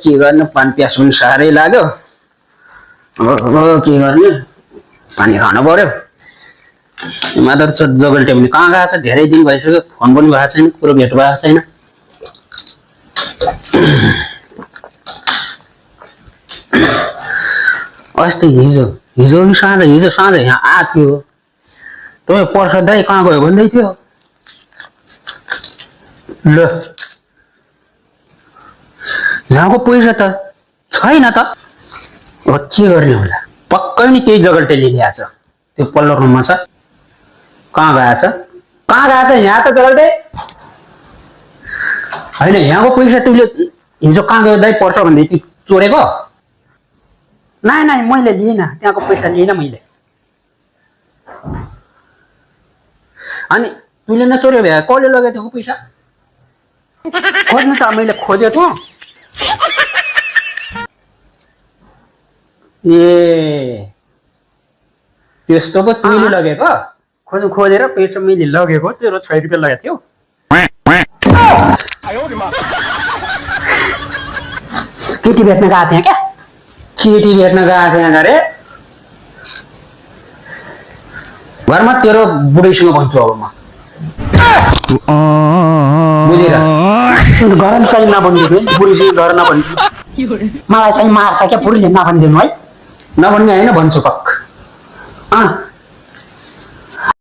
के गर्ने पानी प्यास पनि साह्रै लाग्यो के गर्ने पानी खानु पर्यो मादर छ जगल्टे पनि कहाँ गएको छ धेरै दिन भइसक्यो फोन पनि भएको छैन कुरो भेट भएको छैन अस्ति हिजो साँझ यहाँ आएको थियो तपाईँ पर्छ दाइ कहाँ गयो भन्दै थियो ल यहाँको पैसा त छैन त अब के गर्ने होला पक्कै नि केही जगल्टेले ल्याएको छ त्यो पल्लो रुममा छ कहाँ गएको छ यहाँ त जगल्टे होइन यहाँको पैसा तिमीले हिजो कहाँ गयो दाइ पर्छ भन्दै थियो चोरेको नाइ मैले लिइनँ त्यहाँको पैसा लिइनँ मैले अनि तुले नचोर्यो भए कसले लगेको थियो पैसा खोज्नु त मैले खोजेको ए त्यस्तो पो तुले लगेको खोजेर पैसा मैले लगेको तेरो 6 रुपियाँ लगेको थियो केटी भेट्न गएको थिएँ क्या केटी भेट्न गएको थिएँ अरे घरमा तेरो बुढीसँग भन्छु अब म बुझेर घर चाहिँ नभनिदिनु बुढीसँग घर नभनिदिनु मलाई चाहिँ मार्छ क्या बुढीले नभनिदिनु है नभन्ने होइन भन्छु पक्का